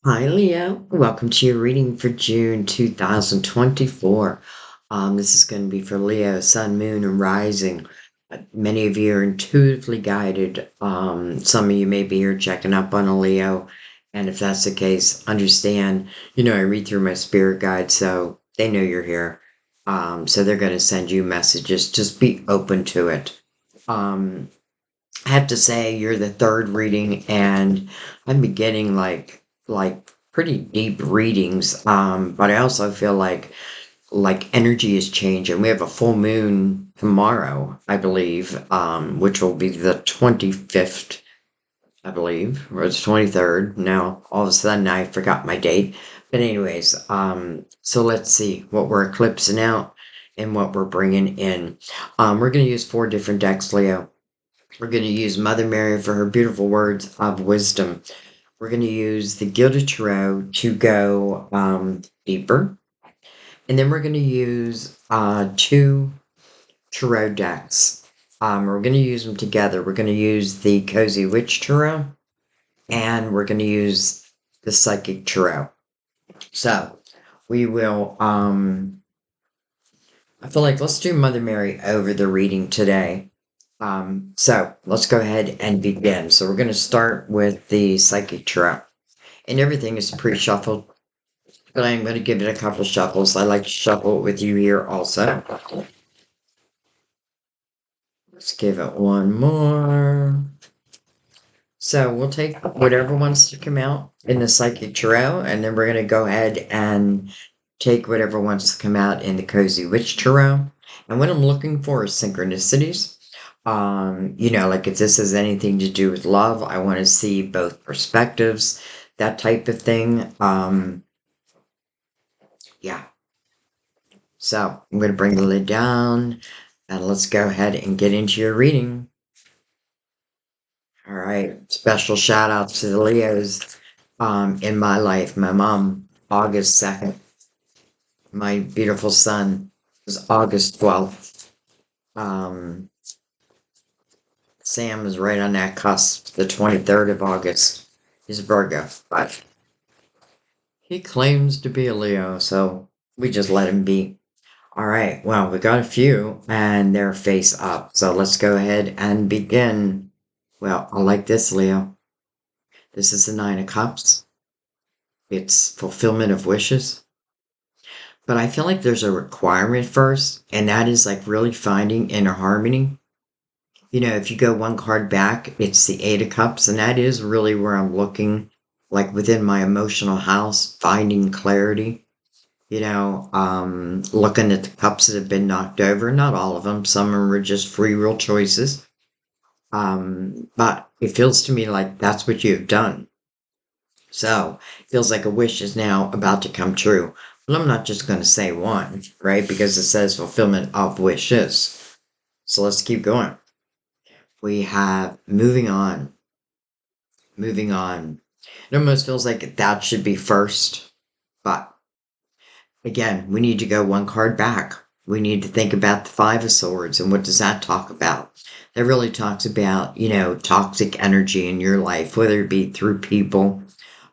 Hi, Leo. Welcome to your reading for June 2024. This is going to be for Leo, Sun, Moon, and Rising. Many of you are intuitively guided. Some of you may be here checking up on a Leo. And if that's the case, understand, I read through my spirit guide, so they know you're here. So they're going to send you messages. Just be open to it. Um, I have to say you're the third reading, and I'm beginning like pretty deep readings. But I also feel like energy is changing. We have a full moon tomorrow, I believe, which will be the 25th, I believe, or the 23rd. Now all of a sudden I forgot my date. But anyways, so let's see what we're eclipsing out and what we're bringing in. We're going to use four different decks, Leo. We're going to use Mother Mary for her beautiful words of wisdom. We're going to use the Gilded Tarot to go deeper. And then we're going to use two tarot decks. We're going to use them together. We're going to use the Cozy Witch Tarot and we're going to use the Psychic Tarot. So we will, I feel like let's do Mother Mary over the reading today. So let's go ahead and begin. So we're going to start with the Psychic Tarot. And everything is pre-shuffled, but I'm going to give it a couple shuffles. I like to shuffle it with you here also. Let's give it one more. So we'll take whatever wants to come out in the Psychic Tarot, and then we're going to go ahead and take whatever wants to come out in the Cozy Witch Tarot. And what I'm looking for is synchronicities. Like if this has anything to do with love, I want to see both perspectives, that type of thing. Yeah. So I'm going to bring the lid down and let's go ahead and get into your reading. All right. Special shout out to the Leos in my life. My mom, August 2nd. My beautiful son was August 12th. Um, Sam is right on that cusp, the 23rd of August. He's a Virgo, but he claims to be a Leo, so we just let him be. All right, well, we got a few, and they're face up, so let's go ahead and begin. Well, I like this, Leo. This is the Nine of Cups. It's fulfillment of wishes. But I feel like there's a requirement first, and that is like really finding inner harmony. If you go one card back, it's the Eight of Cups, and that is really where I'm looking, like within my emotional house, finding clarity. Looking at the cups that have been knocked over, not all of them, some of them are just free will choices. But it feels to me like that's what you've done. So it feels like a wish is now about to come true. Well, I'm not just going to say one, right? Because it says fulfillment of wishes. So let's keep going. We have moving on, moving on. It almost feels like that should be first, but again, we need to go one card back. We need to think about the Five of Swords and what does that talk about? That really talks about, toxic energy in your life, whether it be through people,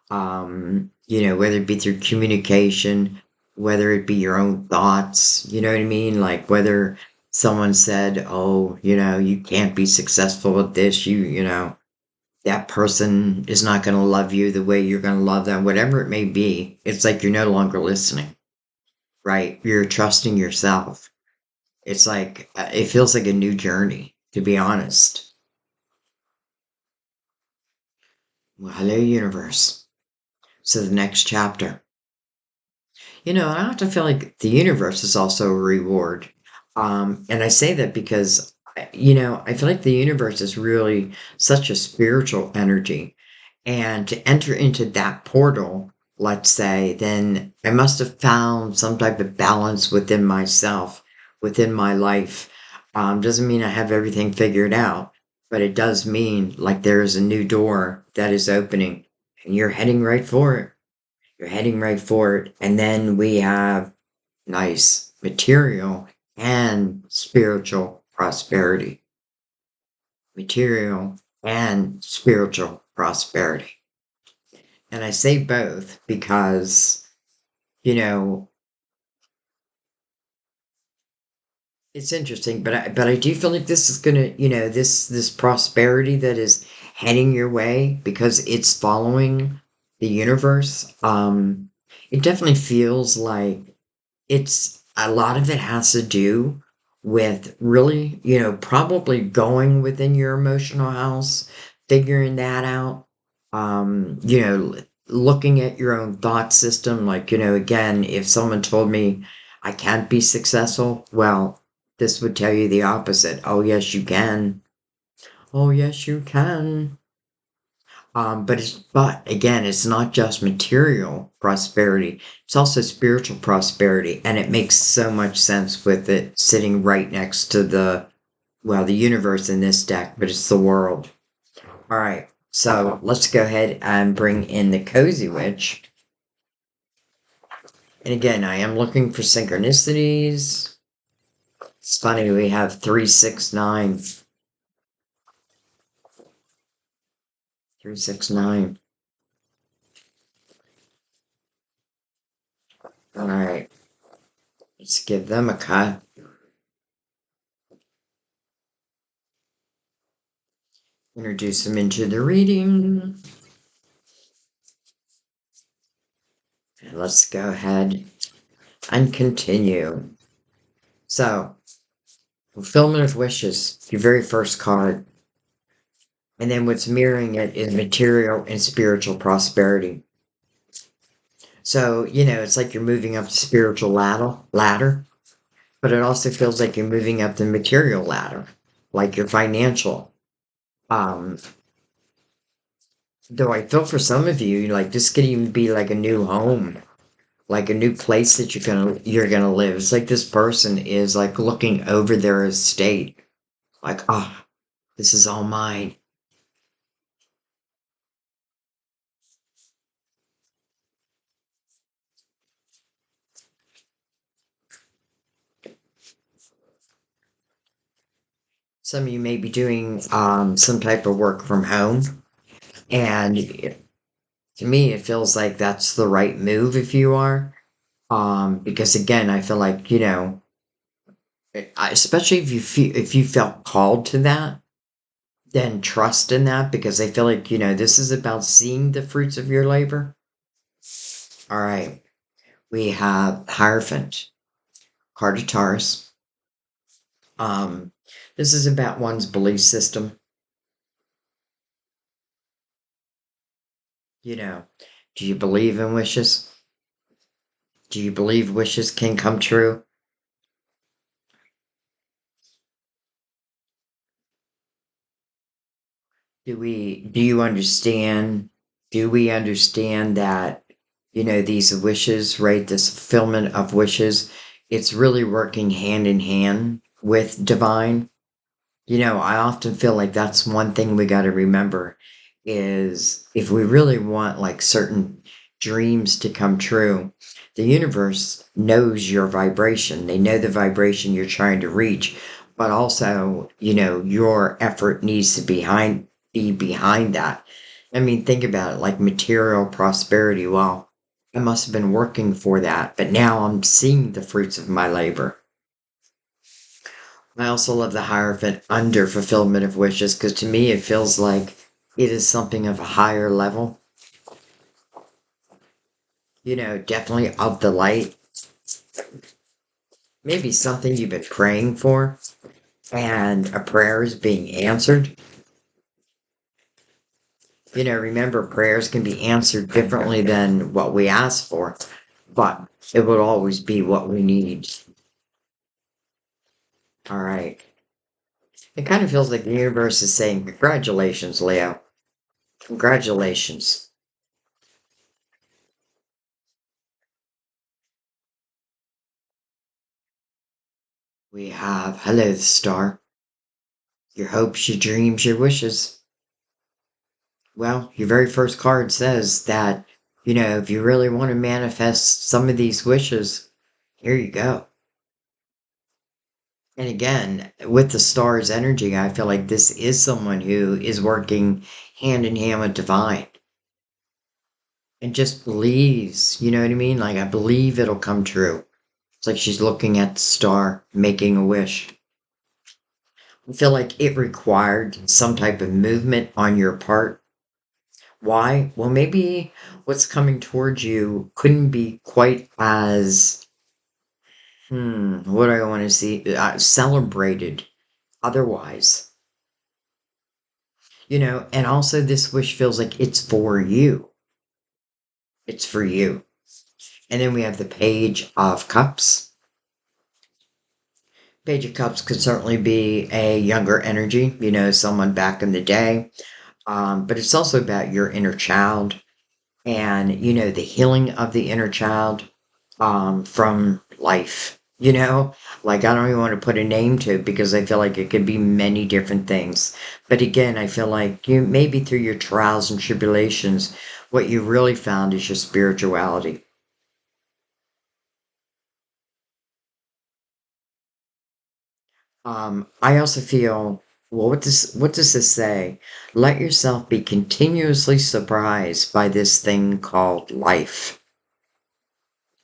whether it be through communication, whether it be your own thoughts, you know what I mean? Like whether someone said, oh, you can't be successful with this, that person is not going to love you the way you're going to love them, whatever it may be. It's like you're no longer listening, right? You're trusting yourself. It's like, it feels like a new journey, to be honest. Well, hello, universe. So the next chapter. I have to feel like the universe is also a reward. And I say that because, I feel like the universe is really such a spiritual energy. And to enter into that portal, let's say, then I must have found some type of balance within myself, within my life. Doesn't mean I have everything figured out, but it does mean like there is a new door that is opening and you're heading right for it. You're heading right for it. And then we have nice material and spiritual prosperity. Material and spiritual prosperity. And I say both because, you know, it's interesting, but I do feel like this is gonna, this prosperity that is heading your way because it's following the universe. It definitely feels like it's a lot of it has to do with really, probably going within your emotional house, figuring that out. Looking at your own thought system, like, again, if someone told me I can't be successful, well, this would tell you the opposite. Oh, yes, you can. Oh, yes, you can. But again, it's not just material prosperity. It's also spiritual prosperity. And it makes so much sense with it sitting right next to the universe in this deck, but it's the world. All right. So let's go ahead and bring in the Cozy Witch. And again, I am looking for synchronicities. It's funny, we have 369. 369. All right. Let's give them a cut. Introduce them into the reading. And let's go ahead and continue. So, fulfillment of wishes, your very first card. And then what's mirroring it is material and spiritual prosperity. So, it's like you're moving up the spiritual ladder, but it also feels like you're moving up the material ladder, like your financial. Um, though I feel for some of you, like this could even be like a new home, like a new place that you're gonna live. It's like this person is like looking over their estate, like, oh, this is all mine. Some of you may be doing some type of work from home, and to me, it feels like that's the right move if you are. Because again, I feel like especially if you felt called to that, then trust in that because I feel like this is about seeing the fruits of your labor. All right, we have Hierophant, card of Taurus. Um, this is about one's belief system. You know, do you believe in wishes? Do you believe wishes can come true? Do we understand that, these wishes, right? This fulfillment of wishes, it's really working hand in hand with divine. I often feel like that's one thing we got to remember is if we really want like certain dreams to come true, the universe knows your vibration. They know the vibration you're trying to reach, but also, your effort needs to be behind that. I mean, think about it like material prosperity. Well, I must have been working for that, but now I'm seeing the fruits of my labor. I also love the Hierophant under fulfillment of wishes because to me it feels like it is something of a higher level, definitely of the light, maybe something you've been praying for and a prayer is being answered. Remember, prayers can be answered differently than what we ask for, but it will always be what we need. All right. It kind of feels like the universe is saying, congratulations, Leo. Congratulations. We have, hello, the star. Your hopes, your dreams, your wishes. Well, your very first card says that, if you really want to manifest some of these wishes, here you go. And again, with the star's energy, I feel like this is someone who is working hand in hand with divine. and just believes, you know what I mean? Like, I believe it'll come true. It's like she's looking at the star, making a wish. I feel like it required some type of movement on your part. Why? Well, maybe what's coming towards you couldn't be quite as, what do I want to see? Celebrated otherwise. And also this wish feels like it's for you. It's for you. And then we have the Page of Cups. Page of Cups could certainly be a younger energy, someone back in the day. But it's also about your inner child and, the healing of the inner child from life. Like I don't even want to put a name to it because I feel like it could be many different things. But again, I feel like you maybe through your trials and tribulations, what you really found is your spirituality. I also feel, well, what does this say? Let yourself be continuously surprised by this thing called life.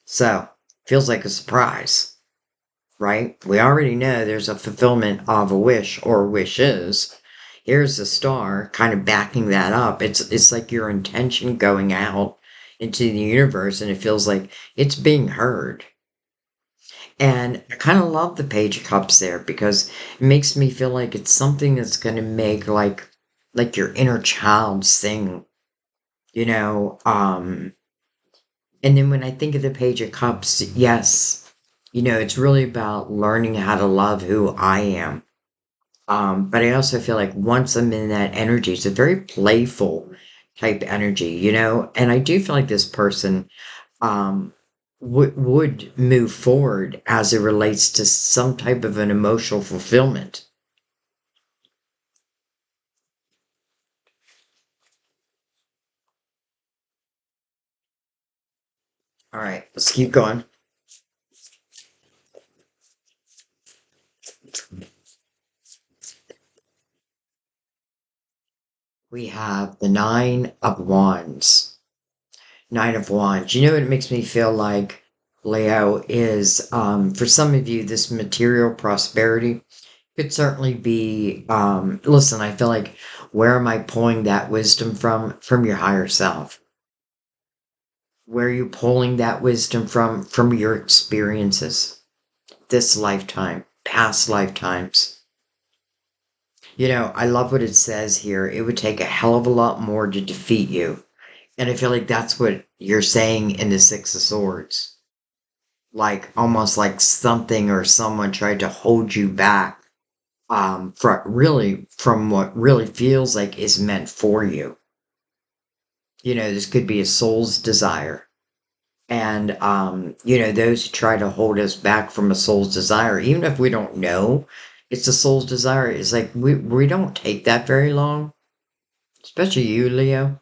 So, feels like a surprise, right? We already know there's a fulfillment of a wish or wishes. Here's the star kind of backing that up. It's like your intention going out into the universe and it feels like it's being heard. And I kind of love the Page of Cups there because it makes me feel like it's something that's going to make like your inner child sing, you know. And then when I think of the Page of Cups, yes, it's really about learning how to love who I am. But I also feel like once I'm in that energy, it's a very playful type energy, and I do feel like this person um, would move forward as it relates to some type of an emotional fulfillment. All right, let's keep going. We have the Nine of Wands. Nine of Wands. You know what it makes me feel like, Leo, is for some of you, this material prosperity could certainly be, listen, I feel like, where am I pulling that wisdom from? From your higher self. Where are you pulling that wisdom from? From your experiences, this lifetime, past lifetimes. I love what it says here. It would take a hell of a lot more to defeat you. And I feel like that's what you're saying in the Six of Swords. Like almost like something or someone tried to hold you back from what really feels like is meant for you. This could be a soul's desire. And those who try to hold us back from a soul's desire, even if we don't know it's a soul's desire, it's like we don't take that very long, especially you, Leo.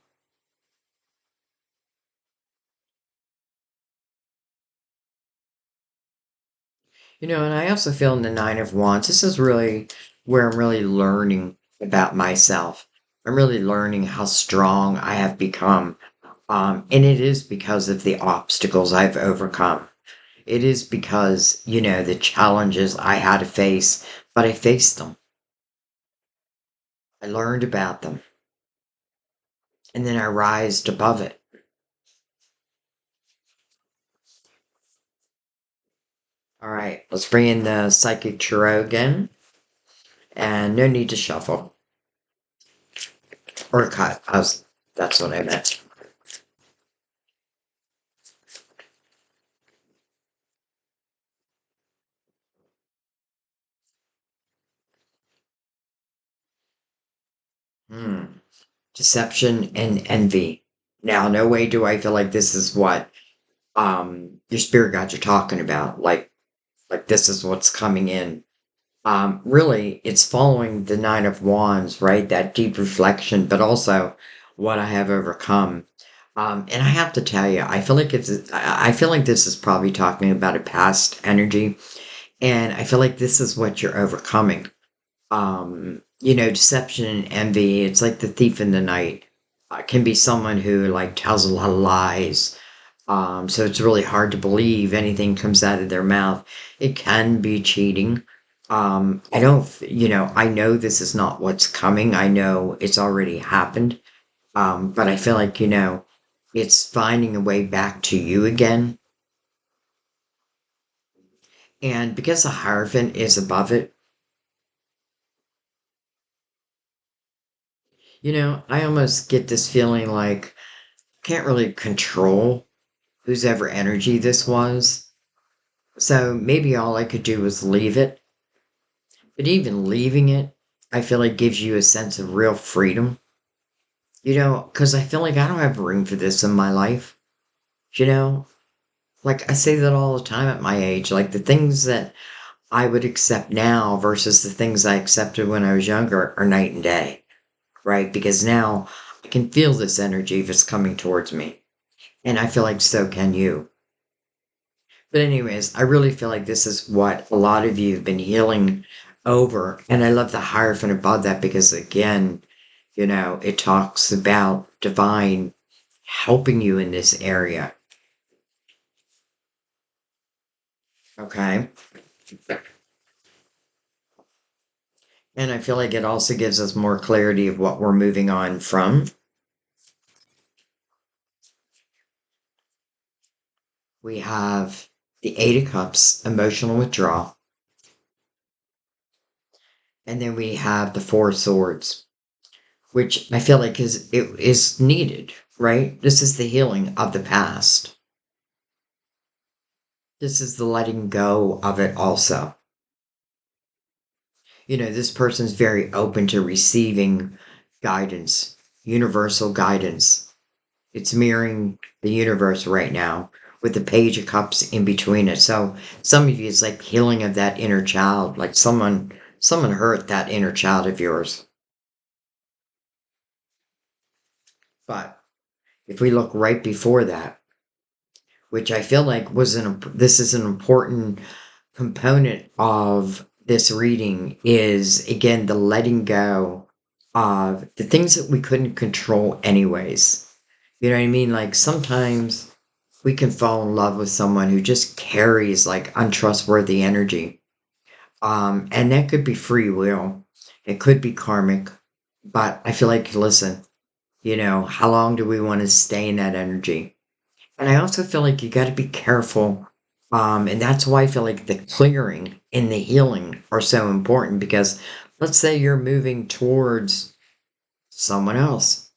And I also feel in the Nine of Wands, this is really where I'm really learning about myself. I'm really learning how strong I have become. And it is because of the obstacles I've overcome. It is because, the challenges I had to face, but I faced them. I learned about them, and then I rised above it. All right, let's bring in the Psychic Tarot again, and no need to shuffle or cut. That's what I meant. Hmm. Deception and envy. Now, no way do I feel like this is what your spirit guides are talking about. Like this is what's coming in. Really, it's following the Nine of Wands, right? That deep reflection, but also what I have overcome. And I have to tell you, I feel like this is probably talking about a past energy, and I feel like this is what you're overcoming. Deception and envy. It's like the thief in the night. can be someone who like tells a lot of lies. So it's really hard to believe anything comes out of their mouth. It can be cheating. I don't, I know this is not what's coming. I know it's already happened. But I feel like, it's finding a way back to you again. And because the Hierophant is above it, I almost get this feeling like I can't really control whose ever energy this was. So maybe all I could do was leave it. But even leaving it, I feel like gives you a sense of real freedom. Because I feel like I don't have room for this in my life. You know, like I say that all the time at my age. Like the things that I would accept now versus the things I accepted when I was younger are night and day, right? Because now I can feel this energy if it's coming towards me. And I feel like so can you. But anyways, I really feel like this is what a lot of you have been healing over. And I love the Hierophant above that because again, it talks about divine helping you in this area. Okay. And I feel like it also gives us more clarity of what we're moving on from. We have the Eight of Cups, emotional withdrawal. And then we have the Four of Swords, which I feel like is needed, right? This is the healing of the past. This is the letting go of it also. This person's very open to receiving guidance, universal guidance. It's mirroring the universe right now with the Page of Cups in between it. So some of you, it's like healing of that inner child, like someone hurt that inner child of yours. But if we look right before that, which I feel like this is an important component of this reading is again the letting go of the things that we couldn't control anyways. You know what I mean? Like sometimes we can fall in love with someone who just carries like untrustworthy energy. And that could be free will. It could be karmic. But I feel like, listen, how long do we want to stay in that energy? And I also feel like you got to be careful. And that's why I feel like the clearing and the healing are so important because let's say you're moving towards someone else.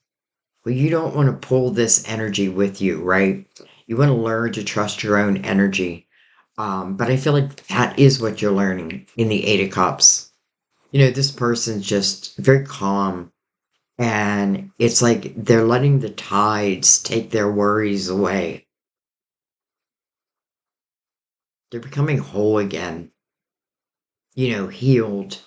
Well, you don't want to pull this energy with you, right? You want to learn to trust your own energy. But I feel like that is what you're learning in the Eight of Cups. This person's just very calm. And it's like they're letting the tides take their worries away. They're becoming whole again, healed.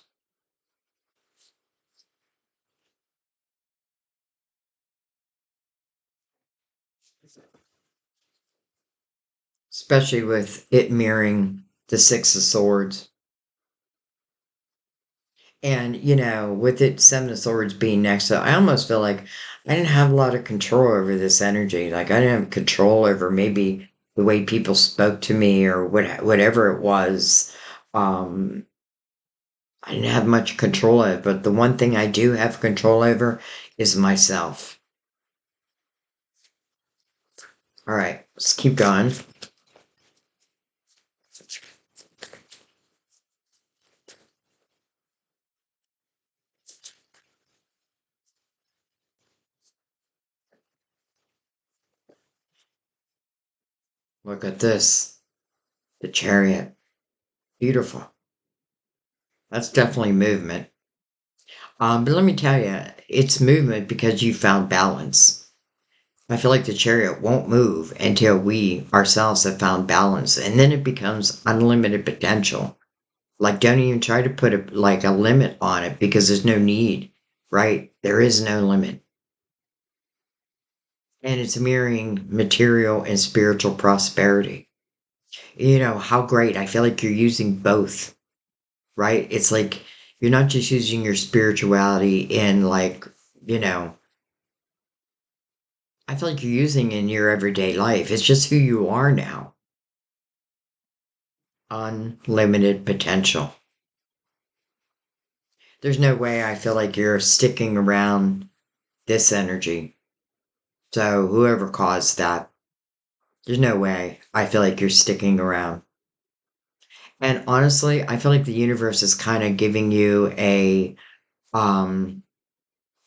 Especially with it mirroring the Six of Swords. And, with it, Seven of Swords being next to it, I almost feel like I didn't have a lot of control over this energy. Like, I didn't have control over maybe the way people spoke to me or whatever it was. Um, I didn't have much control over it, but the one thing I do have control over is myself. All right, let's keep going. Look at this. The Chariot. Beautiful. That's definitely movement. But let me tell you, it's movement because you found balance. I feel like the chariot won't move until we ourselves have found balance, and then it becomes unlimited potential. Like, don't even try to put a limit on it because there's no need, right? There is no limit, and it's mirroring material and spiritual prosperity. How great! I feel like you're using both, right? It's like you're not just using your spirituality in like you know I feel like you're using it in your everyday life. It's just who you are now. Unlimited potential. There's no way I feel like you're sticking around this energy. So whoever caused that, there's no way I feel like you're sticking around. And honestly, I feel like the universe is kind of giving you um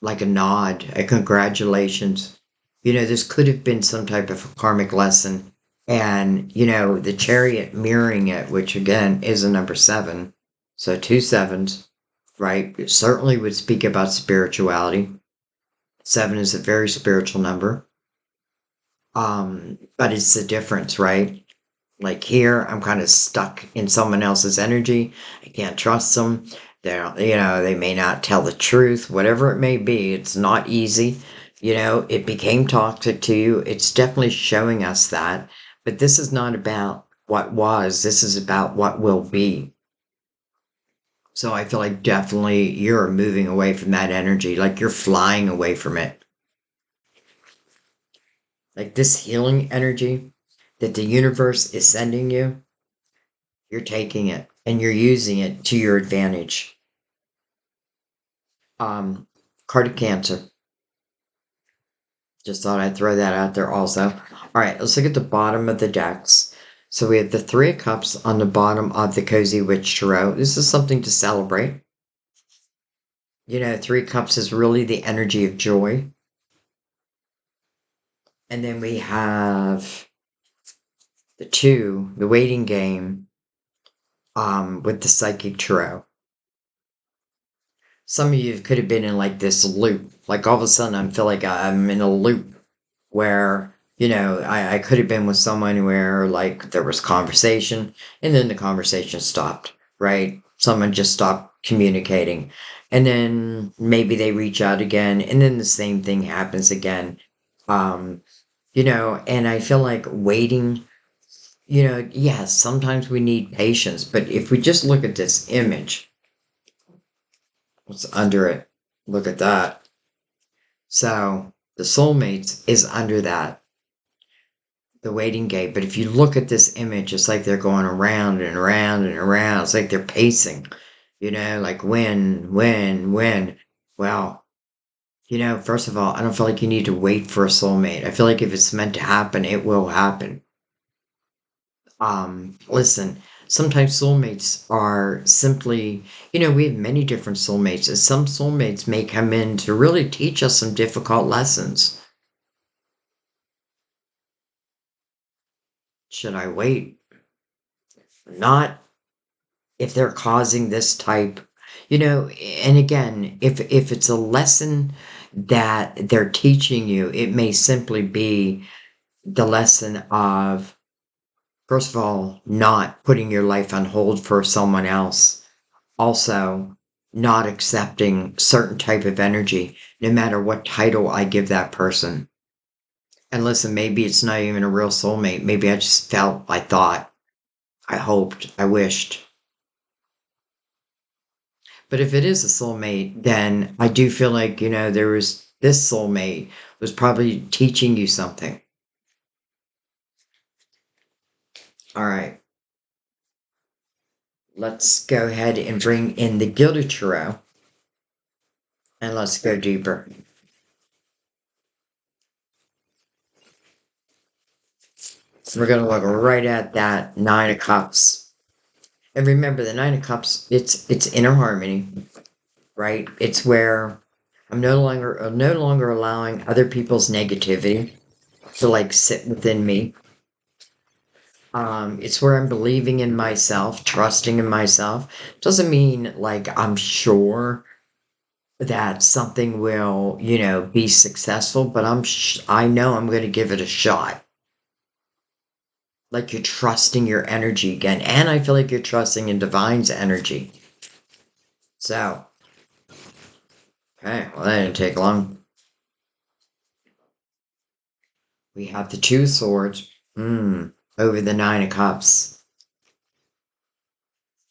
like a nod, a congratulations. This could have been some type of karmic lesson. And, the chariot mirroring it, which again is a number seven. So two sevens, right? It certainly would speak about spirituality. Seven is a very spiritual number. But it's the difference, right? Like here, I'm kind of stuck in someone else's energy. I can't trust them. They may not tell the truth, whatever it may be. It's not easy. It became toxic to you. It's definitely showing us that. But this is not about what was. This is about what will be. So I feel like definitely you're moving away from that energy. Like you're flying away from it. Like this healing energy that the universe is sending you, you're taking it and you're using it to your advantage. Um, Card of Cancer. Just thought I'd throw that out there also. All right, let's look at the bottom of the decks. So we have the Three of Cups on the bottom of the Cozy Witch Tarot. This is something to celebrate. Three Cups is really the energy of joy. And then we have the Two, the Waiting Game, with the Psychic Tarot. Some of you could have been in like this loop. Like all of a sudden I feel like I'm in a loop where, I could have been with someone where like there was conversation and then the conversation stopped, right? Someone just stopped communicating. And then maybe they reach out again and then the same thing happens again. Um, and I feel like waiting, yes, sometimes we need patience, but if we just look at this image, what's under it? Look at that. So the soulmates is under that, the waiting gate. But if you look at this image, it's like they're going around and around and around. It's like they're pacing, like when. Well, first of all, I don't feel like you need to wait for a soulmate. I feel like if it's meant to happen, it will happen. Listen, sometimes soulmates are simply, we have many different soulmates, and some soulmates may come in to really teach us some difficult lessons. Should I wait? Not if they're causing this type, and again, if it's a lesson that they're teaching you, it may simply be the lesson of, first of all, not putting your life on hold for someone else. Also, not accepting certain type of energy, no matter what title I give that person. And listen, maybe it's not even a real soulmate. Maybe I just felt, I thought, I hoped, I wished. But if it is a soulmate, then I do feel like, there was this soulmate was probably teaching you something. All right. Let's go ahead and bring in the Gilded Tarot and let's go deeper. So we're going to look right at that Nine of Cups. And remember, the Nine of Cups, it's inner harmony, right? It's where I'm no longer allowing other people's negativity to like sit within me. It's where I'm believing in myself, trusting in myself. Doesn't mean like I'm sure that something will, be successful, but I know I'm going to give it a shot. Like you're trusting your energy again, and I feel like you're trusting in divine's energy. So, okay, well that didn't take long. We have the Two Swords, over the Nine of Cups.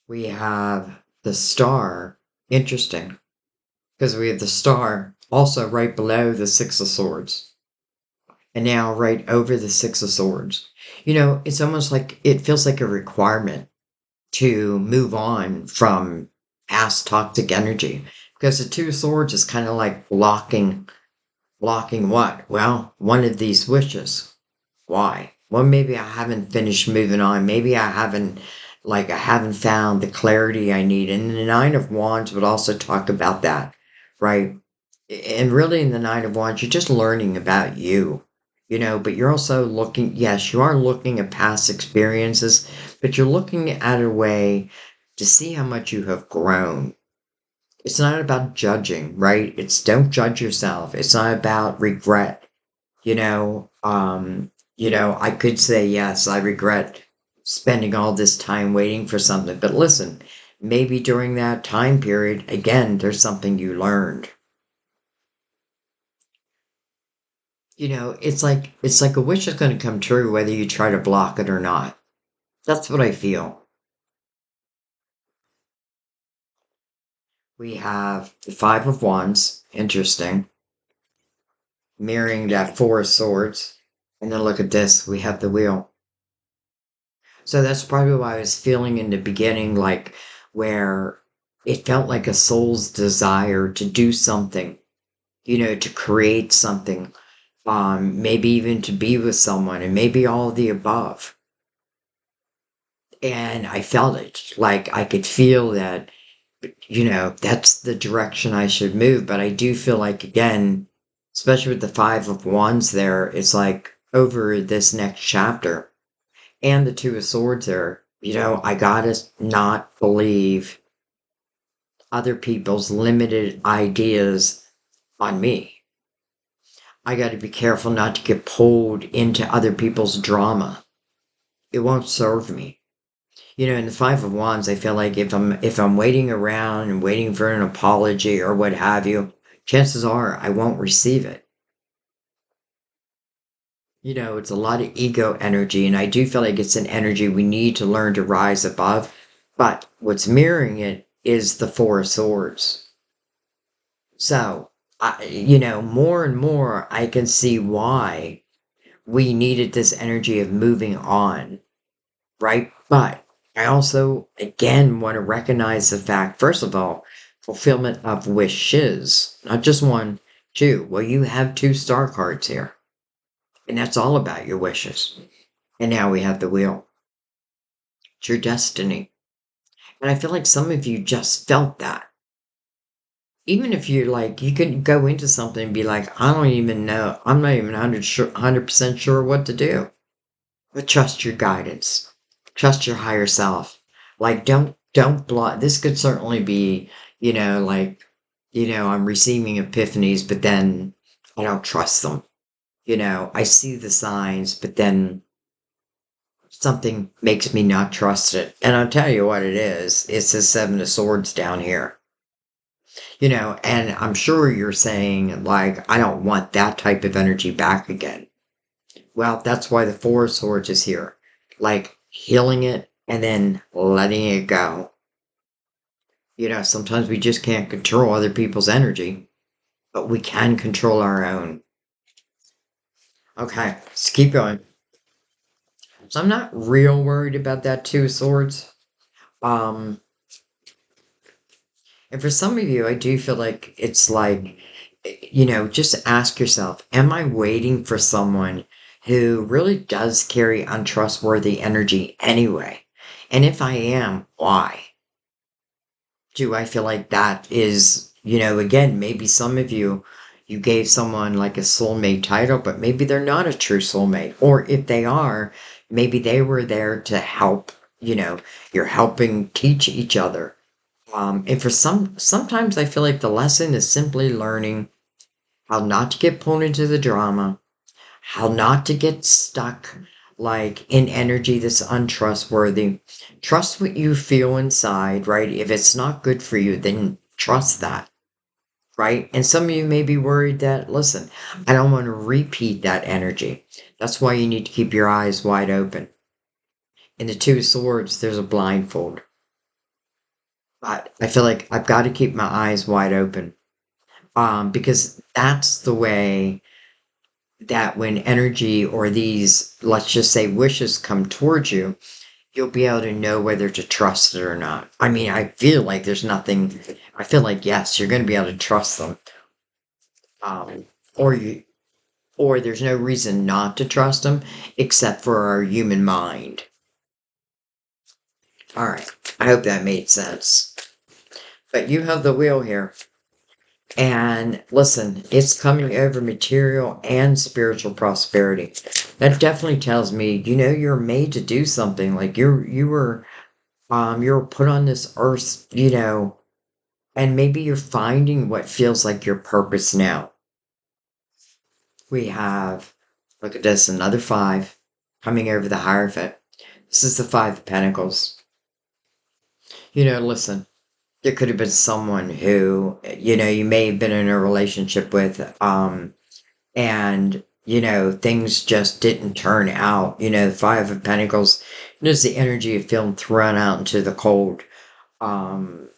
We have the Star. Interesting. Because we have the Star also right below the Six of Swords. And now right over the Six of Swords. It's almost like it feels like a requirement to move on from past toxic energy. Because the Two of Swords is kind of like blocking what? Well, one of these wishes. Why? Well, maybe I haven't finished moving on. Maybe I haven't found the clarity I need. And the Nine of Wands would also talk about that, right? And really, in the Nine of Wands, you're just learning about but you're also looking, yes, you are looking at past experiences, but you're looking at a way to see how much you have grown. It's not about judging, right? It's don't judge yourself. It's not about regret. I could say, yes, I regret spending all this time waiting for something, but listen, maybe during that time period, again, there's something you learned. It's like a wish is going to come true whether you try to block it or not. That's what I feel. We have the Five of Wands, interesting, mirroring that Four of Swords. And then look at this, we have the Wheel. So that's probably why I was feeling in the beginning like where it felt like a soul's desire to do something, to create something, maybe even to be with someone, and maybe all of the above. And I felt it. Like I could feel that, that's the direction I should move. But I do feel like, again, especially with the Five of Wands there, it's like over this next chapter and the Two of Swords there, I gotta not believe other people's limited ideas on me. I gotta be careful not to get pulled into other people's drama. It won't serve me. In the Five of Wands, I feel like if I'm waiting around and waiting for an apology or what have you, chances are I won't receive it. It's a lot of ego energy, and I do feel like it's an energy we need to learn to rise above. But what's mirroring it is the Four of Swords. So, more and more I can see why we needed this energy of moving on, right? But I also, again, want to recognize the fact, first of all, fulfillment of wishes, not just one, two. Well, you have two star cards here, and that's all about your wishes. And now we have the wheel. It's your destiny. And I feel like some of you just felt that. Even if you're like, you could go into something and be like, I don't even know. I'm not even 100% sure what to do. But trust your guidance. Trust your higher self. Like, don't block. This could certainly be, like, I'm receiving epiphanies, but then I don't trust them. I see the signs, but then something makes me not trust it. And I'll tell you what it is. It's the Seven of Swords down here. And I'm sure you're saying, like, I don't want that type of energy back again. Well, that's why the Four of Swords is here. Like, healing it and then letting it go. Sometimes we just can't control other people's energy, but we can control our own. Okay, let's keep going. So I'm not real worried about that Two of Swords. Um, And for some of you, I do feel like it's like, just ask yourself, am I waiting for someone who really does carry untrustworthy energy anyway? And if I am, why? Do I feel like that is, again, maybe some of you gave someone like a soulmate title, but maybe they're not a true soulmate. Or if they are, maybe they were there to help, you're helping teach each other. And for sometimes I feel like the lesson is simply learning how not to get pulled into the drama, how not to get stuck like in energy that's untrustworthy. Trust what you feel inside, right? If it's not good for you, then trust that, right? And some of you may be worried that, listen, I don't want to repeat that energy. That's why you need to keep your eyes wide open. In the Two of Swords, there's a blindfold. But I feel like I've got to keep my eyes wide open because that's the way that when energy or these, let's just say, wishes come towards you, you'll be able to know whether to trust it or not. I mean, I feel like there's nothing, I feel like, yes, you're going to be able to trust them. Um, or you, or there's no reason not to trust them except for our human mind. All right. I hope that made sense. But you have the wheel here. And listen, it's coming over material and spiritual prosperity. That definitely tells me, you're made to do something. Like you're put on this earth, and maybe you're finding what feels like your purpose now. We have, look at this, another five coming over the Hierophant. This is the Five of Pentacles. Listen, there could have been someone who, you may have been in a relationship with, and, things just didn't turn out. The Five of Pentacles is the energy of feeling thrown out into the cold. Um,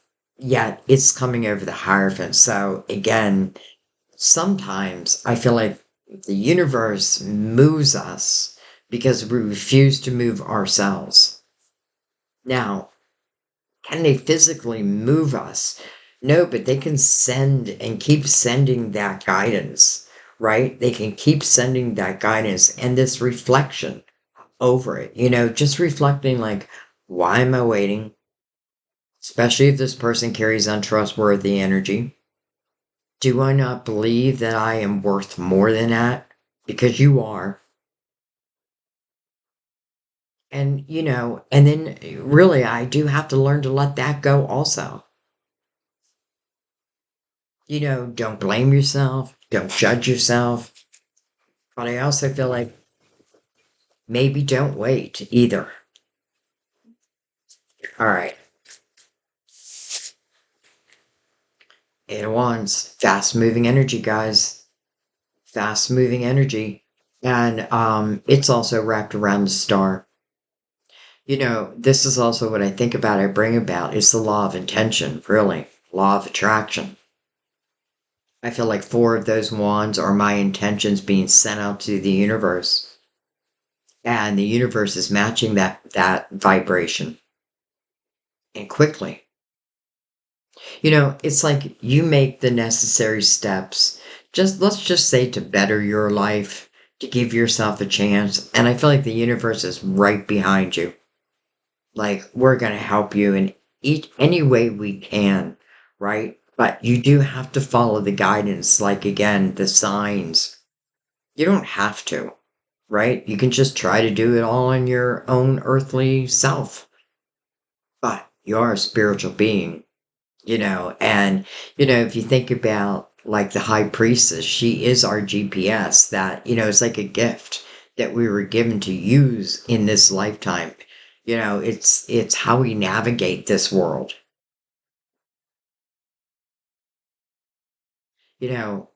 Yet it's coming over the Hierophant. So again, sometimes I feel like the universe moves us because we refuse to move ourselves. Now, can they physically move us? No, but they can send and keep sending that guidance, right? They can keep sending that guidance and this reflection over it, just reflecting like, why am I waiting? Especially if this person carries untrustworthy energy. Do I not believe that I am worth more than that? Because you are. And, and then really, I do have to learn to let that go also. Don't blame yourself, don't judge yourself. But I also feel like maybe don't wait either. All right. Eight of Wands, fast moving energy, guys. Fast moving energy. And it's also wrapped around the star. This is also what I think about, I bring about, is the law of intention, really. Law of attraction. I feel like four of those wands are my intentions being sent out to the universe. And the universe is matching that vibration. And quickly. It's like you make the necessary steps. Let's just say to better your life, to give yourself a chance. And I feel like the universe is right behind you. Like we're going to help you in any way we can, right? But you do have to follow the guidance, like again, the signs. You don't have to, right? You can just try to do it all on your own earthly self. But you are a spiritual being, and if you think about like the high priestess, she is our GPS that, it's like a gift that we were given to use in this lifetime. It's how we navigate this world. You know,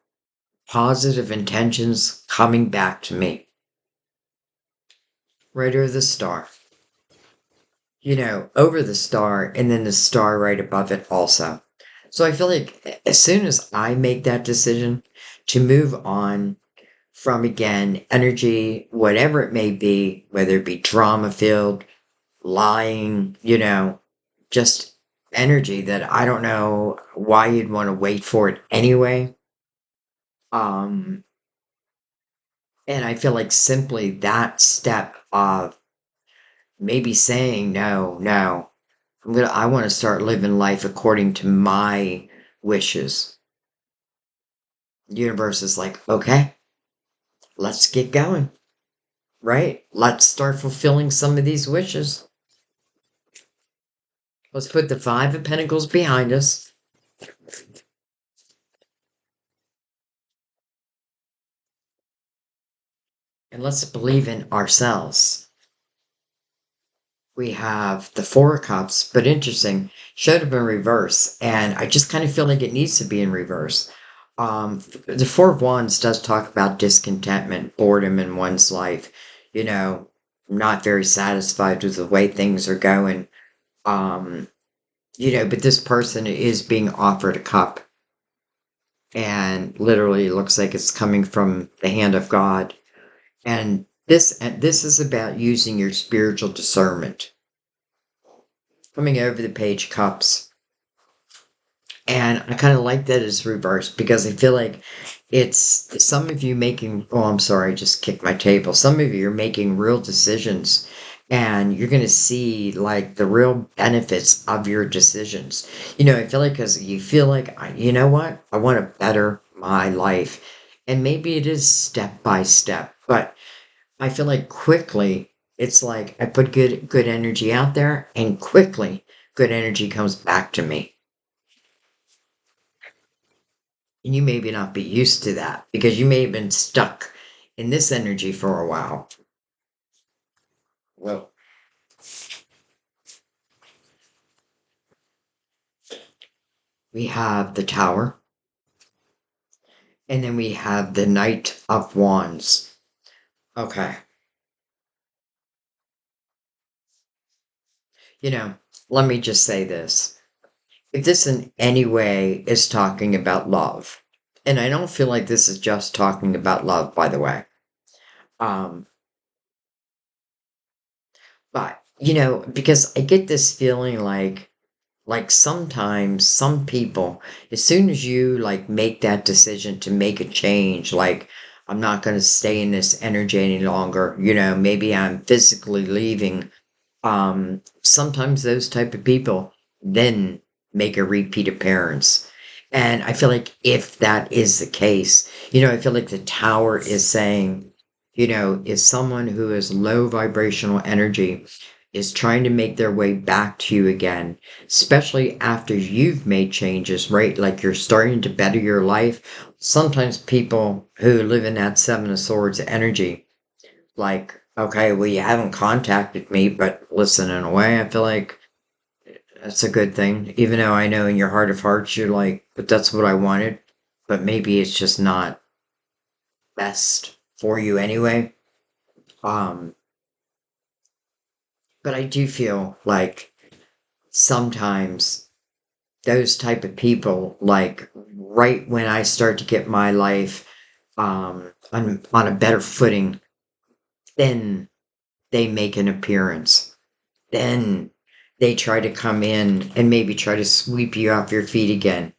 Positive intentions coming back to me. Right over the star. Over the star, and then the star right above it also. So I feel like as soon as I make that decision to move on from, again, energy, whatever it may be, whether it be drama filled, lying, just energy that I don't know why you'd want to wait for it anyway. Um, and I feel like simply that step of maybe saying, no, no, I want to start living life according to my wishes. The universe is like, okay, let's get going, right? Let's start fulfilling some of these wishes. Let's put the Five of Pentacles behind us. And let's believe in ourselves. We have the Four of Cups, but interesting, showed up in reverse. And I just kind of feel like it needs to be in reverse. The Four of Wands does talk about discontentment, boredom in one's life, not very satisfied with the way things are going. But this person is being offered a cup. and literally looks like it's coming from the hand of God. And this is about using your spiritual discernment. Coming over the page cups. And I kind of like that it's reversed because I feel like it's some of you making, oh, I'm sorry, I just kicked my table. Some of you are making real decisions and you're going to see like the real benefits of your decisions. I feel like because you feel like, you know what? I want to better my life. And maybe it is step by step, but I feel like quickly it's like I put good energy out there and quickly good energy comes back to me. And you maybe not be used to that because you may have been stuck in this energy for a while. Well, we have the Tower, and then we have the Knight of Wands. Okay. You know, let me just say this. If this in any way is talking about love, and I don't feel like this is just talking about love, by the way. Um, but because I get this feeling like sometimes some people, as soon as you like make that decision to make a change, like I'm not going to stay in this energy any longer, maybe I'm physically leaving. Sometimes those type of people then make a repeat appearance. And I feel like if that is the case, I feel like the Tower is saying, if someone who is low vibrational energy is trying to make their way back to you again, especially after you've made changes, right? Like you're starting to better your life. Sometimes people who live in that Seven of Swords energy, like, okay, well, you haven't contacted me, but listen, in a way, I feel like that's a good thing. Even though I know in your heart of hearts, you're like, but that's what I wanted. But maybe it's just not best for you anyway. Um, but I do feel like sometimes those type of people, like right when I start to get my life on a better footing, then they make an appearance. Then they try to come in and maybe try to sweep you off your feet again,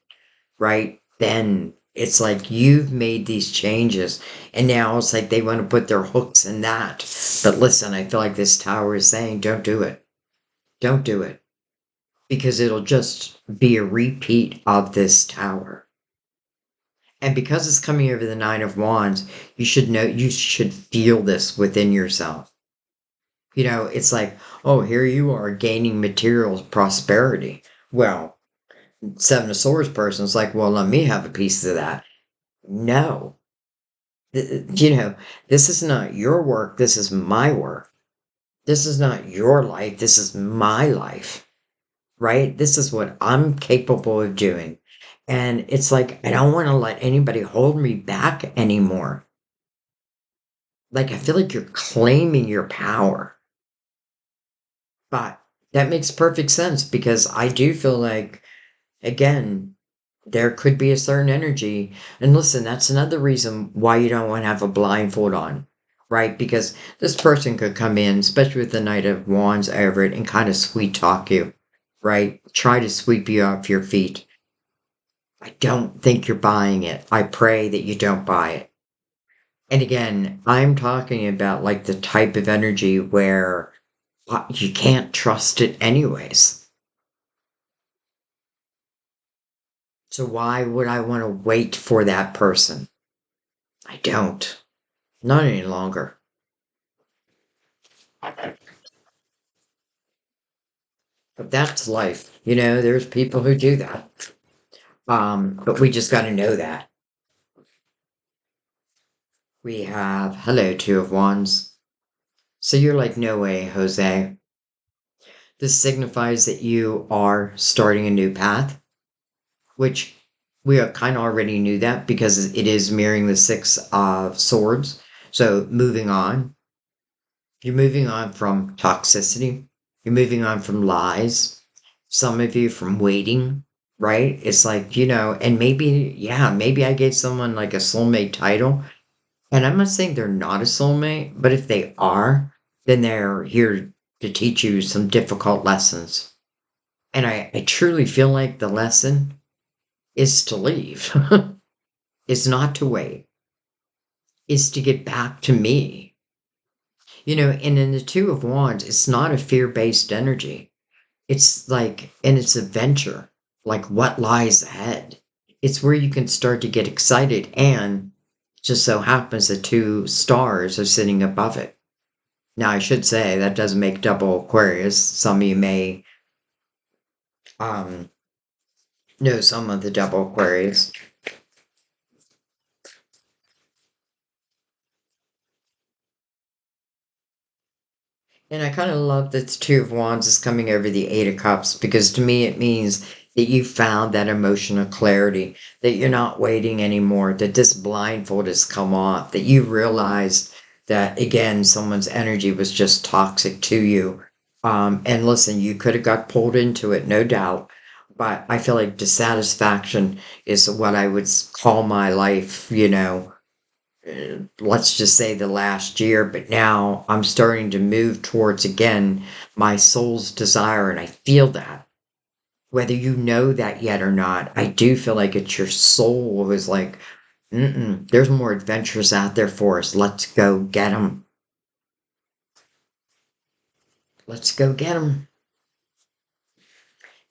right? Then it's like you've made these changes and now it's like they want to put their hooks in that. But listen, I feel like this Tower is saying, don't do it. Don't do it because it'll just be a repeat of this Tower. And because it's coming over the Nine of Wands, you should feel this within yourself. It's like, oh, here you are gaining material prosperity. Well, Seven of Swords person is like, well, let me have a piece of that. No. This is not your work. This is my work. This is not your life. This is my life, right? This is what I'm capable of doing. And it's like, I don't want to let anybody hold me back anymore. Like, I feel like you're claiming your power. But that makes perfect sense because I do feel like, again, there could be a certain energy. And listen, that's another reason why you don't want to have a blindfold on, right? Because this person could come in, especially with the Knight of Wands over it, and kind of sweet talk you, right? Try to sweep you off your feet. I don't think you're buying it. I pray that you don't buy it. And again, I'm talking about like the type of energy where you can't trust it anyways. So why would I want to wait for that person? I don't. Not any longer. But that's life. There's people who do that. But we just got to know that. We have, hello, Two of Wands. So you're like, no way, Jose. This signifies that you are starting a new path, which we kind of already knew that because it is mirroring the Six of Swords. So moving on. You're moving on from toxicity. You're moving on from lies. Some of you from waiting. right? It's like, and maybe, yeah, maybe I gave someone like a soulmate title. And I'm not saying they're not a soulmate, but if they are, then they're here to teach you some difficult lessons. And I truly feel like the lesson is to leave, is not to wait, is to get back to me. And in the Two of Wands, it's not a fear based energy. It's like, and it's adventure, like what lies ahead. It's where you can start to get excited, and just so happens the two stars are sitting above it. Now, I should say that doesn't make double Aquarius. Some of you may um, know some of the double Aquarius. And I kind of love that the Two of Wands is coming over the Eight of Cups because to me it means that you found that emotional clarity, that you're not waiting anymore, that this blindfold has come off, that you realized that again someone's energy was just toxic to you. And listen, you could have got pulled into it, no doubt. But I feel like dissatisfaction is what I would call my life, let's just say the last year, but now I'm starting to move towards again my soul's desire, and I feel that. Whether you know that yet or not, I do feel like it's your soul who is like, there's more adventures out there for us. Let's go get them. Let's go get them.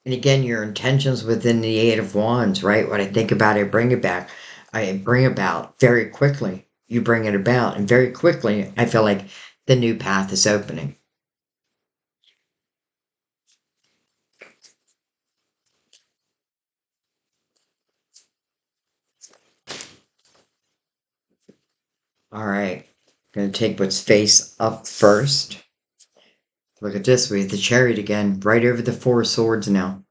And again, your intentions within the Eight of Wands, right? When I think about it, bring it back. I bring about very quickly. You bring it about, and very quickly, I feel like the new path is opening. All right. Gonna take what's face up first. Look at this. We have the chariot again, right over the Four of Swords now.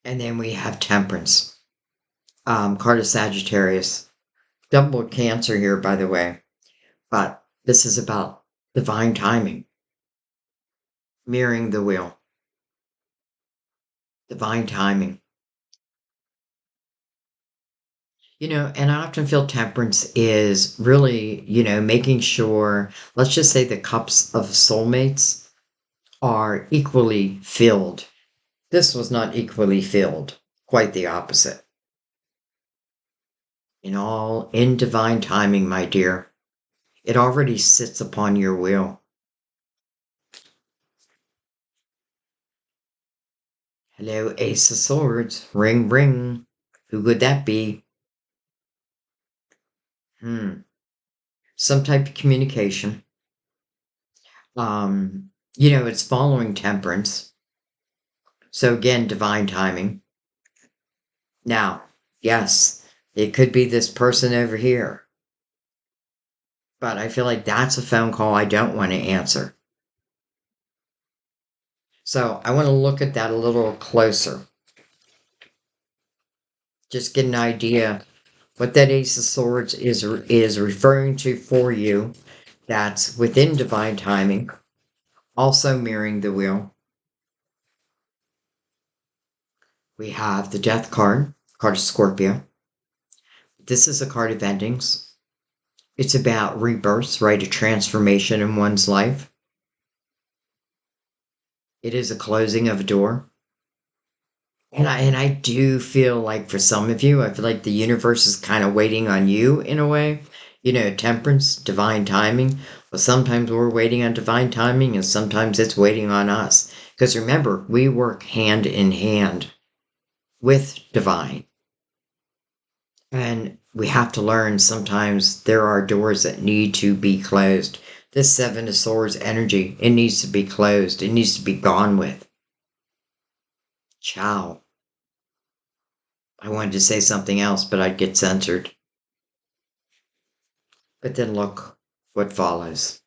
And then we have temperance. Card of Sagittarius. Double Cancer here, by the way. But this is about divine timing, mirroring the wheel. Divine timing. And I often feel temperance is really, making sure, let's just say the cups of soulmates are equally filled. This was not equally filled, quite the opposite. In divine timing, my dear. It already sits upon your will. Hello, Ace of Swords. Ring, ring. Who could that be? Some type of communication. It's following temperance. So again, divine timing. Now, yes, it could be this person over here, but I feel like that's a phone call I don't want to answer. So I want to look at that a little closer. Just get an idea what that Ace of Swords is referring to for you. That's within divine timing, also mirroring the wheel. We have the Death card of Scorpio. This is a card of endings. It's about rebirths, right? A transformation in one's life. It is a closing of a door. And I do feel like for some of you, I feel like the universe is kind of waiting on you in a way. Temperance, divine timing. Well, sometimes we're waiting on divine timing, and sometimes it's waiting on us. Because remember, we work hand in hand with divine. And we have to learn sometimes there are doors that need to be closed. This Seven of Swords energy, it needs to be closed. It needs to be gone with. Ciao. I wanted to say something else, but I'd get censored. But then look what follows.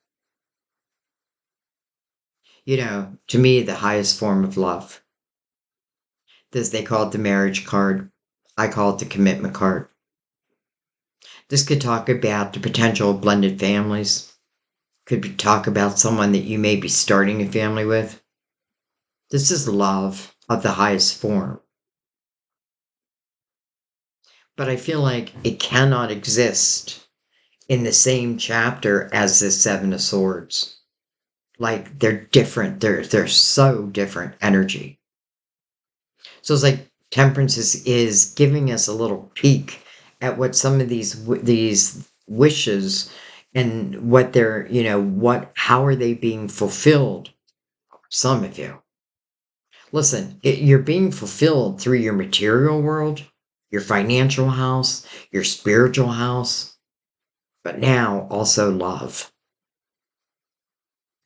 To me, the highest form of love. This they call it the marriage card. I call it the commitment card. This could talk about the potential of blended families. Could talk about someone that you may be starting a family with. This is love of the highest form. But I feel like it cannot exist in the same chapter as the Seven of Swords. Like they're different. They're so different energy. So it's like temperance is giving us a little peek at what some of these wishes and what they're, what how are they being fulfilled? Some of you. Listen, you're being fulfilled through your material world, your financial house, your spiritual house, but now also love.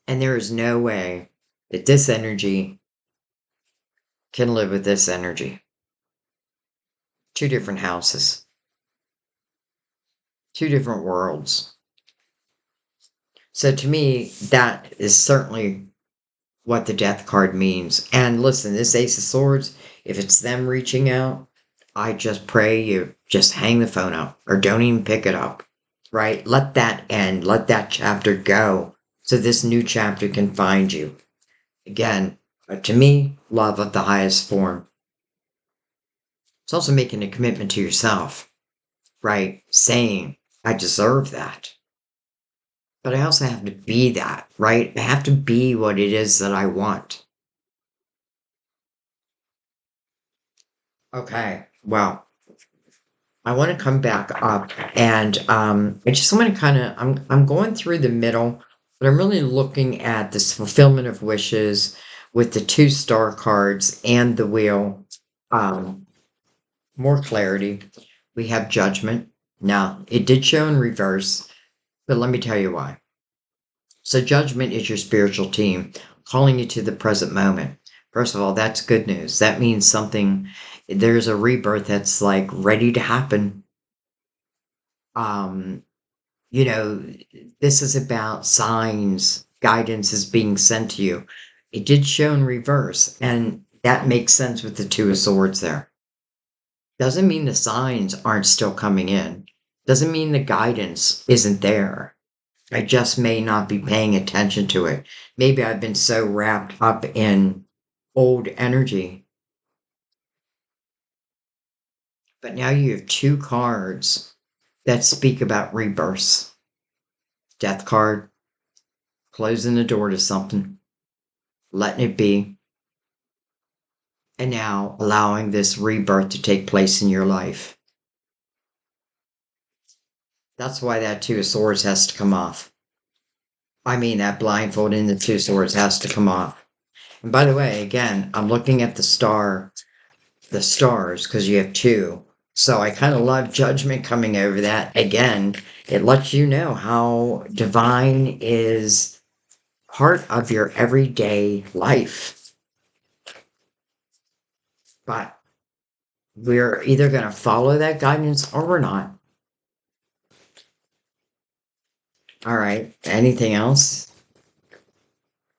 And there is no way that this energy can live with this energy. Two different houses, two different worlds. So to me, that is certainly what the death card means. And listen, this Ace of Swords, if it's them reaching out, I just pray you just hang the phone up or don't even pick it up, right? Let that end. Let that chapter go so this new chapter can find you. Again, to me, love of the highest form. It's also making a commitment to yourself, right? Saying, I deserve that. But I also have to be that, right? I have to be what it is that I want. Okay, well, I want to come back up and I just want to kind of I'm going through the middle, but I'm really looking at this fulfillment of wishes with the two star cards and the wheel. Um, More clarity. We have judgment. Now, it did show in reverse, but let me tell you why. So judgment is your spiritual team calling you to the present moment. First of all, that's good news. That means something, there's a rebirth that's like ready to happen. Um, you know, this is about signs, guidance is being sent to you. It did show in reverse, and that makes sense with the Two of Swords there. Doesn't mean the signs aren't still coming in. Doesn't mean the guidance isn't there. I just may not be paying attention to it. Maybe I've been so wrapped up in old energy. But now you have two cards that speak about rebirths. Death card, closing the door to something, letting it be, and now allowing this rebirth to take place in your life. That's why that Two of Swords has to come off. I mean, that blindfold in the Two of Swords has to come off. And by the way, again, I'm looking at the stars, because you have two. So I kind of love judgment coming over that. Again, it lets you know how divine is part of your everyday life. But we're either going to follow that guidance or we're not. All right. Anything else?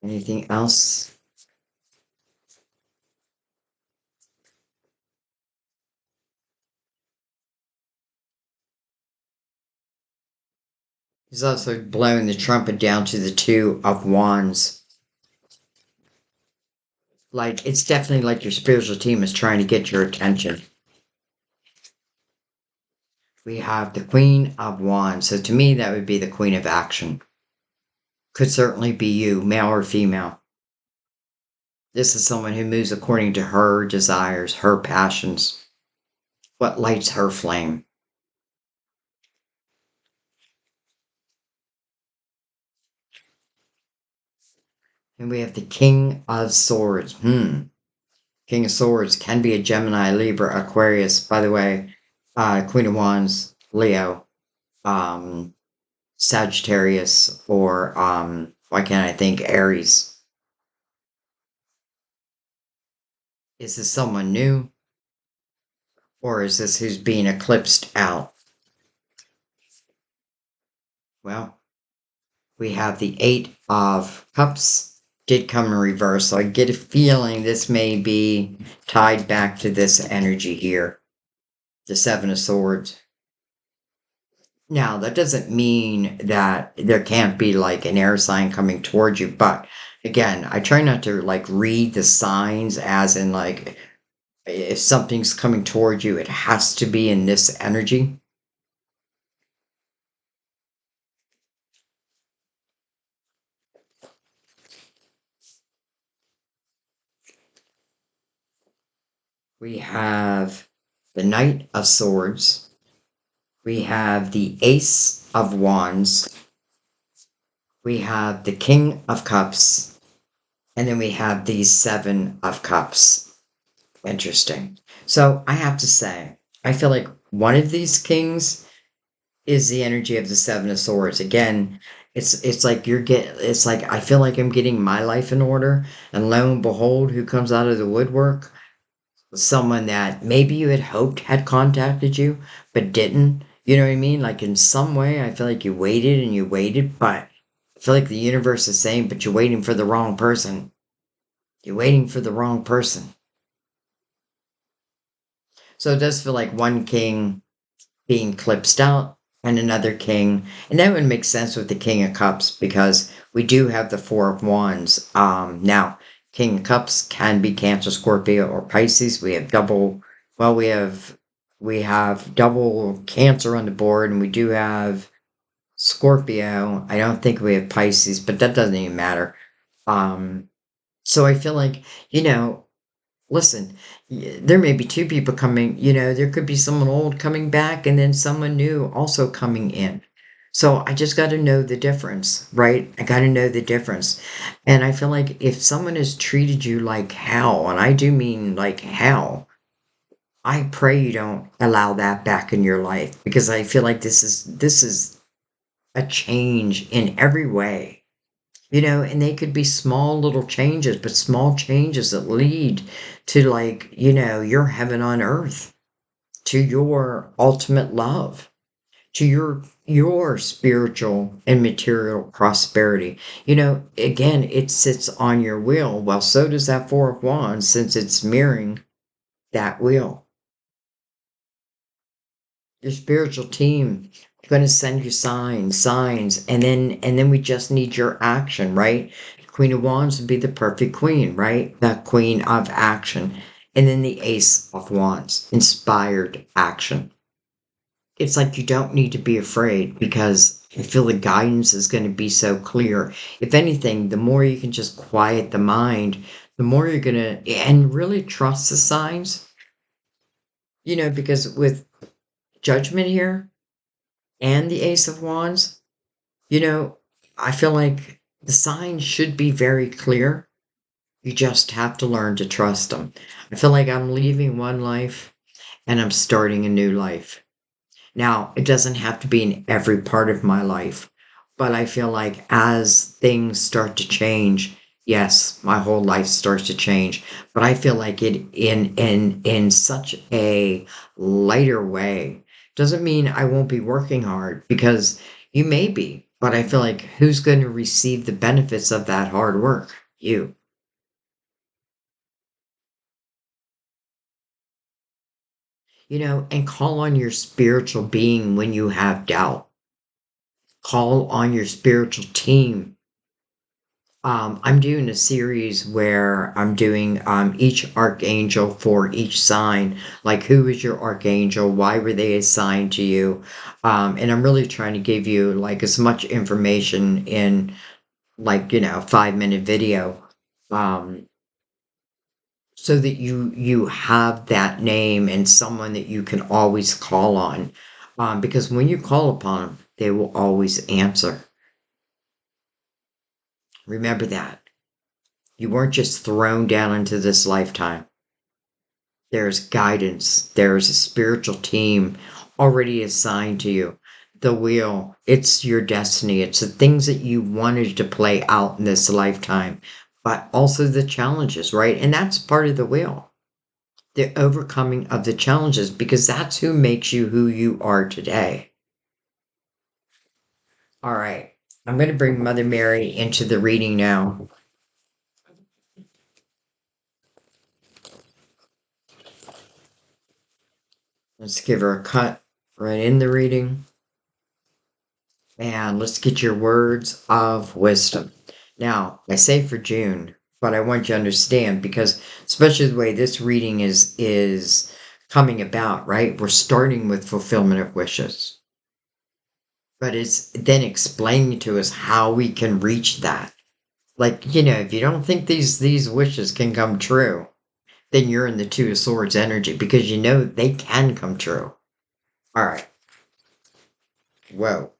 Anything else? He's also blowing the trumpet down to the Two of Wands. Like, it's definitely like your spiritual team is trying to get your attention. We have the Queen of Wands. So to me, that would be the Queen of Action. Could certainly be you, male or female. This is someone who moves according to her desires, her passions, what lights her flame. And we have the King of Swords. King of Swords can be a Gemini, Libra, Aquarius. By the way, Queen of Wands, Leo, Sagittarius, or why can't I think Aries? Is this someone new? Or is this who's being eclipsed out? Well, we have the Eight of Cups did come in reverse. So I get a feeling this may be tied back to this energy here. The Seven of Swords. Now, that doesn't mean that there can't be like an air sign coming towards you, but Again, I try not to like read the signs as in like if something's coming toward you, it has to be in this energy. We have the Knight of Swords. We have the Ace of Wands. We have the King of Cups. And then we have the Seven of Cups. Interesting. So I have to say, I feel like one of these kings is the energy of the Seven of Swords. Again, it's like it's like I feel like I'm getting my life in order, and lo and behold, who comes out of the woodwork? Someone that maybe you had hoped had contacted you, but didn't. You know what I mean? Like in some way, I feel like you waited, but I feel like the universe is saying, but you're waiting for the wrong person. You're waiting for the wrong person. So it does feel like one king being clipsed out and another king. And that would make sense with the King of Cups because we do have the Four of Wands. Now, King of Cups can be Cancer, Scorpio, or Pisces. We have double, well, we have double Cancer on the board, and we do have Scorpio. I don't think we have Pisces, but that doesn't even matter. Um, so I feel like, you know, listen, there may be two people coming, there could be someone old coming back and then someone new also coming in. So I just got to know the difference, right? I got to know the difference. And I feel like if someone has treated you like hell, and I do mean like hell, I pray you don't allow that back in your life because I feel like this is a change in every way. And they could be small little changes, but small changes that lead to like, your heaven on earth, to your ultimate love, to your spiritual and material prosperity. Again, it sits on your wheel. Well, so does that Four of Wands since it's mirroring that wheel. Your spiritual team going to send you signs, and then we just need your action, right? Queen of Wands would be the perfect queen, right? That queen of action. And then the Ace of Wands, inspired action. It's like you don't need to be afraid because I feel the guidance is going to be so clear. If anything, the more you can just quiet the mind, the more you're going to, and really trust the signs, because with judgment here, and the Ace of Wands, you know, I feel like the signs should be very clear. You just have to learn to trust them. I feel like I'm leaving one life and I'm starting a new life. Now, it doesn't have to be in every part of my life, but I feel like as things start to change, yes, my whole life starts to change. But I feel like it in such a lighter way. Doesn't mean I won't be working hard because you may be, but I feel like who's going to receive the benefits of that hard work? You. And call on your spiritual being when you have doubt. Call on your spiritual team. I'm doing a series where I'm doing each archangel for each sign, like who is your archangel, why were they assigned to you, and I'm really trying to give you like as much information in like 5-minute video, um, so that you have that name and someone that you can always call on, because when you call upon them, they will always answer. Remember that. You weren't just thrown down into this lifetime. There's guidance. There's a spiritual team already assigned to you. The wheel, it's your destiny. It's the things that you wanted to play out in this lifetime, but also the challenges, right? And that's part of the wheel. The overcoming of the challenges, because that's who makes you who you are today. All right. I'm going to bring Mother Mary into the reading now. Let's give her a cut right in the reading. And let's get your words of wisdom. Now, I say for June, but I want you to understand because especially the way this reading is coming about, right? We're starting with fulfillment of wishes. But it's then explaining to us how we can reach that. Like, if you don't think these wishes can come true, then you're in the Two of Swords energy because they can come true. All right. Whoa.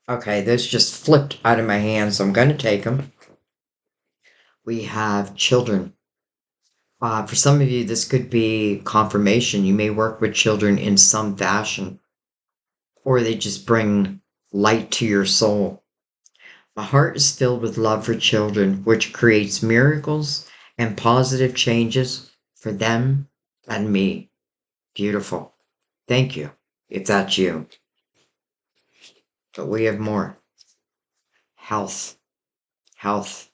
Okay, those just flipped out of my hand, so I'm going to take them. We have children. For some of you, this could be confirmation. You may work with children in some fashion, or they just bring light to your soul. My heart is filled with love for children, which creates miracles and positive changes for them and me. Beautiful. Thank you, if that's you. But we have more. Health. Health.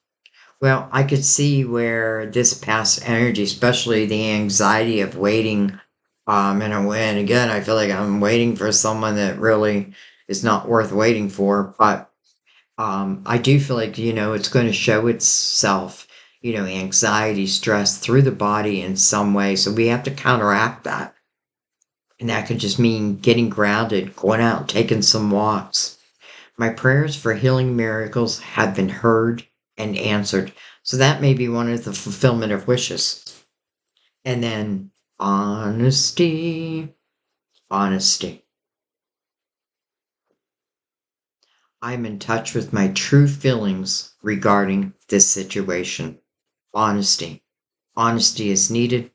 Well, I could see where this past energy, especially the anxiety of waiting, and again, I feel like I'm waiting for someone that really is not worth waiting for, but I do feel like, it's going to show itself, anxiety, stress through the body in some way. So we have to counteract that. And that could just mean getting grounded, going out, taking some walks. My prayers for healing miracles have been heard and answered. So that may be one of the fulfillment of wishes. And then honesty, honesty. I'm in touch with my true feelings regarding this situation. Honesty. Honesty is needed.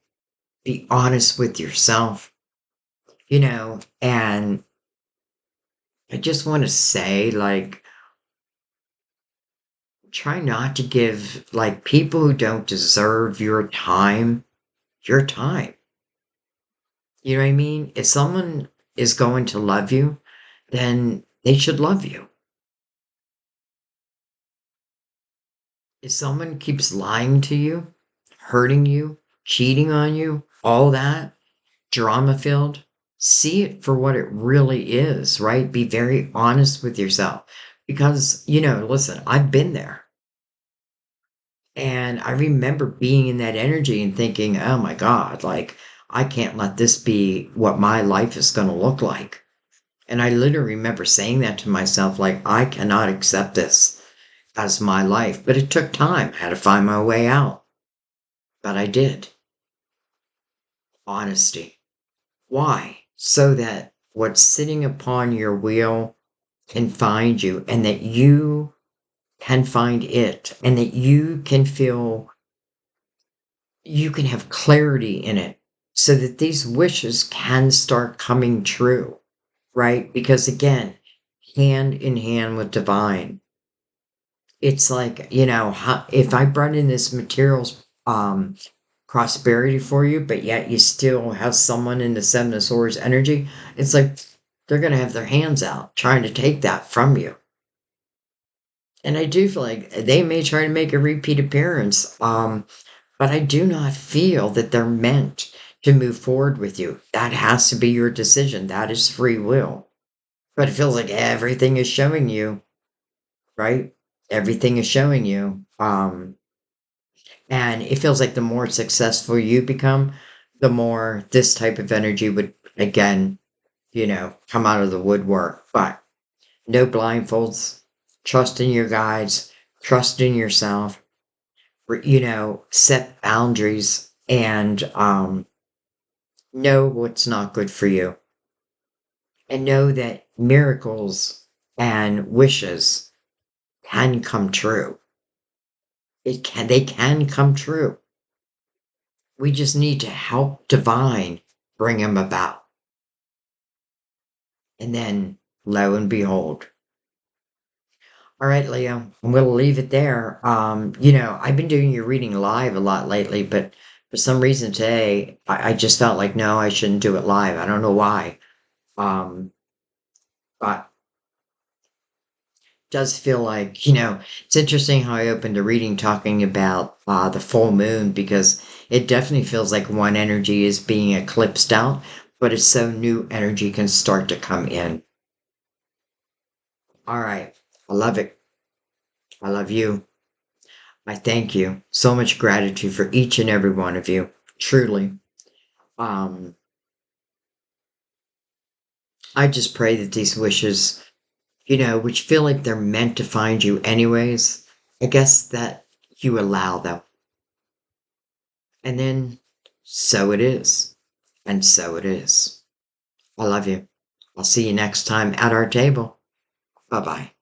Be honest with yourself, and I just want to say, like, try not to give, like, people who don't deserve your time, your time. You know what I mean? If someone is going to love you, then they should love you. If someone keeps lying to you, hurting you, cheating on you, all that, drama filled, see it for what it really is, right? Be very honest with yourself. Because, listen, I've been there. And I remember being in that energy and thinking, oh my God, like, I can't let this be what my life is going to look like. And I literally remember saying that to myself, like, I cannot accept this as my life. But it took time. I had to find my way out. But I did. Honesty. Why? So that what's sitting upon your wheel can find you and that you can find it and that you can have clarity in it so that these wishes can start coming true, right? Because again, hand in hand with divine. It's like, if I brought in this materials prosperity for you, but yet you still have someone in the Seven of Swords energy, it's like they're going to have their hands out trying to take that from you. And I do feel like they may try to make a repeat appearance, but I do not feel that they're meant to move forward with you. That has to be your decision. That is free will. But it feels like everything is showing you, right? Everything is showing you. And it feels like the more successful you become, the more this type of energy would, again, come out of the woodwork. But no blindfolds, trust in your guides, trust in yourself, set boundaries and know what's not good for you. And know that miracles and wishes can come true. They can come true. We just need to help divine bring them about. And then, lo and behold. All right, Leo, I'm going to leave it there. I've been doing your reading live a lot lately, but for some reason today, I just felt like, no, I shouldn't do it live. I don't know why. But does feel like, it's interesting how I opened the reading talking about the full moon because it definitely feels like one energy is being eclipsed out, but it's so new energy can start to come in. All right. I love it. I love you. I thank you. So much gratitude for each and every one of you. Truly. Um, I just pray that these wishes, which feel like they're meant to find you anyways, I guess that you allow them. And then so it is. And so it is. I love you. I'll see you next time at our table. Bye bye.